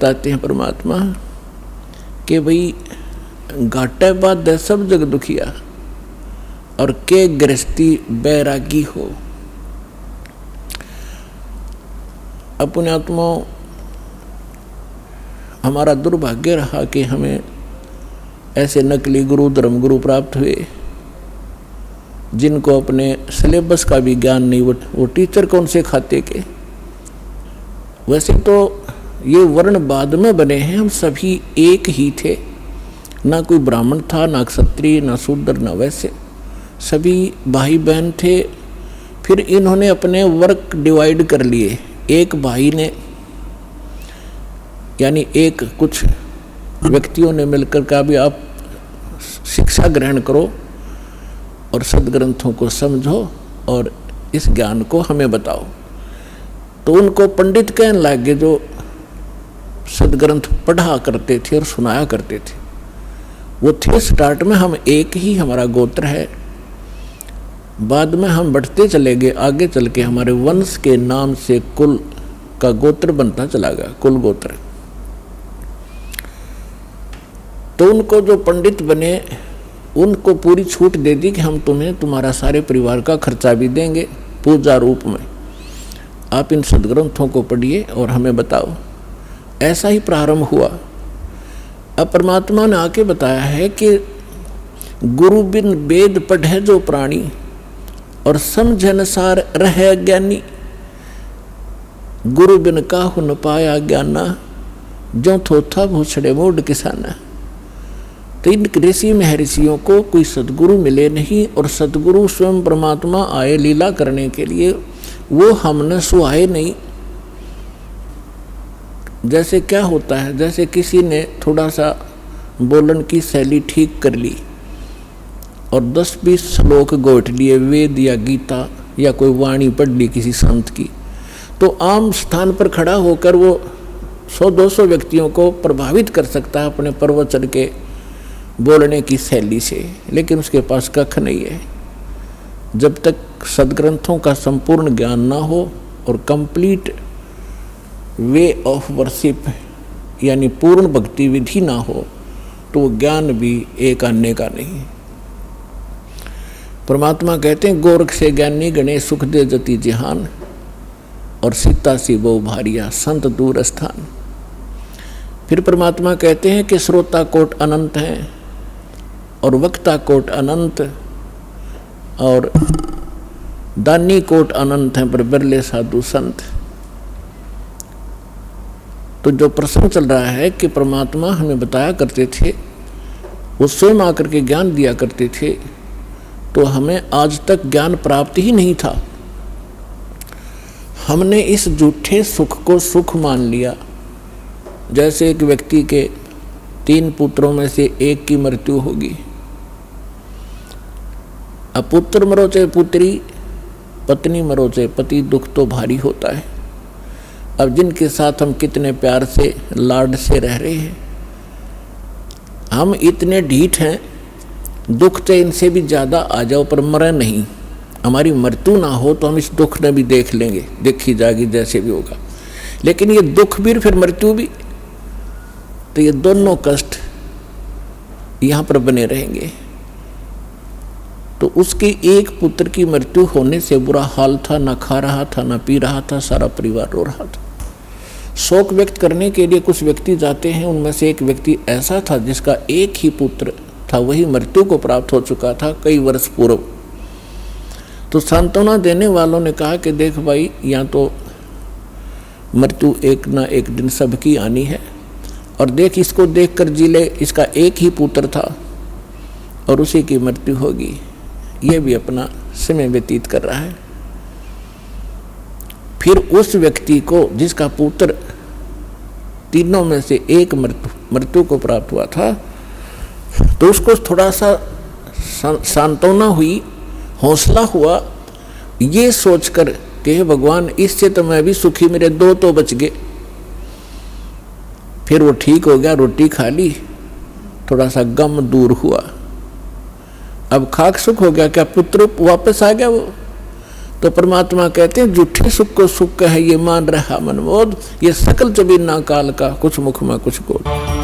बताते हैं परमात्मा कि भाई घाटे बाद सब जग दुखिया और के गृहस्थी बैरागी हो। अपने आत्मा हमारा दुर्भाग्य रहा कि हमें ऐसे नकली गुरु धर्म गुरु प्राप्त हुए जिनको अपने सिलेबस का भी ज्ञान नहीं, वो टीचर कौन से खाते के। वैसे तो ये वर्ण बाद में बने हैं, हम सभी एक ही थे, ना कोई ब्राह्मण था, ना क्षत्रिय, ना शूद्र, ना वैसे, सभी भाई बहन थे। फिर इन्होंने अपने वर्क डिवाइड कर लिए। एक भाई ने यानी एक कुछ व्यक्तियों ने मिलकर कहा भी आप शिक्षा ग्रहण करो और सदग्रंथों को समझो और इस ज्ञान को हमें बताओ। तो उनको पंडित कहने लगे जो सदग्रंथ पढ़ा करते थे और सुनाया करते थे। वो थे स्टार्ट में हम एक ही, हमारा गोत्र है। बाद में हम बढ़ते चले गए, आगे चल के हमारे वंश के नाम से कुल का गोत्र बनता चला गया, कुल गोत्र। तो उनको जो पंडित बने उनको पूरी छूट दे दी कि हम तुम्हें तुम्हारा सारे परिवार का खर्चा भी देंगे पूजा रूप में, आप इन सदग्रंथों को पढ़िए और हमें बताओ। ऐसा ही प्रारंभ हुआ। अब परमात्मा ने आके बताया है कि गुरु बिन वेद पढ़े जो प्राणी और समझ अनुसार रहे ज्ञानी, गुरु बिन काहु न पाया ज्ञाना, जो थोथा भूछड़े मोड किसाना। तो इन ऋषि महर्षियों को कोई सदगुरु मिले नहीं और सदगुरु स्वयं परमात्मा आए लीला करने के लिए, वो हमने सुहाए नहीं। जैसे क्या होता है, जैसे किसी ने थोड़ा सा बोलन की शैली ठीक कर ली और 10-20 श्लोक गोट लिए, वेद या गीता या कोई वाणी पढ़ ली किसी संत की, तो आम स्थान पर खड़ा होकर वो 100-200 व्यक्तियों को प्रभावित कर सकता है अपने प्रवचन के बोलने की शैली से, लेकिन उसके पास कख नहीं है। जब तक सदग्रंथों का संपूर्ण ज्ञान ना हो और कंप्लीट वे ऑफ वर्शिप यानी पूर्ण भक्ति विधि ना हो, तो ज्ञान भी एक आने का नहीं। परमात्मा कहते हैं गोरख से ज्ञानी गणे सुख दे जति जहान और सीता सी बहु भारिया संत दूर स्थान। फिर परमात्मा कहते हैं कि श्रोता कोट अनंत हैं और वक्ता कोट अनंत और दानी कोट अनंत हैं, पर बिरले साधु संत। तो जो प्रसंग चल रहा है कि परमात्मा हमें बताया करते थे, वो स्वयं आकर के ज्ञान दिया करते थे, तो हमें आज तक ज्ञान प्राप्त ही नहीं था। हमने इस झूठे सुख को सुख मान लिया। जैसे एक व्यक्ति के 3 पुत्रों में से एक की मृत्यु होगी। अब पुत्र मरो चाहे पुत्री, पत्नी मरो चाहे पति, दुख तो भारी होता है। अब जिनके साथ हम कितने प्यार से लाड से रह रहे हैं, हम इतने ढीठ हैं, दुख चाहे इनसे भी ज़्यादा आ जाओ पर मरे नहीं। हमारी मृत्यु ना हो तो हम इस दुख ने भी देख लेंगे, देखी जाएगी जैसे भी होगा। लेकिन ये दुख भी फिर मृत्यु भी, तो ये दोनों कष्ट यहाँ पर बने रहेंगे। तो उसके एक पुत्र की मृत्यु होने से बुरा हाल था, ना खा रहा था, ना पी रहा था, सारा परिवार रो रहा था। शोक व्यक्त करने के लिए कुछ व्यक्ति जाते हैं, उनमें से एक व्यक्ति ऐसा था जिसका एक ही पुत्र था, वही मृत्यु को प्राप्त हो चुका था कई वर्ष पूर्व। तो सांत्वना देने वालों ने कहा कि देख भाई, यहाँ तो मृत्यु एक ना एक दिन सबकी आनी है, और देख इसको देख कर जी ले, इसका एक ही पुत्र था और उसी की मृत्यु होगी। ये भी अपना समय व्यतीत कर रहा है। फिर उस व्यक्ति को जिसका पुत्र तीनों में से एक मृत्यु को प्राप्त हुआ था, तो उसको थोड़ा सा सांत्वना हुई, हौसला हुआ, ये सोचकर कि हे भगवान, इससे तो मैं भी सुखी, मेरे 2 तो बच गए। फिर वो ठीक हो गया, रोटी खा ली, थोड़ा सा गम दूर हुआ। अब खाक सुख हो गया, क्या पुत्र वापस आ गया वो? तो परमात्मा कहते हैं झूठे सुख को सुख है, ये मान रहा मनमोद, ये सकल चबीना काल का, कुछ मुख में कुछ गोद।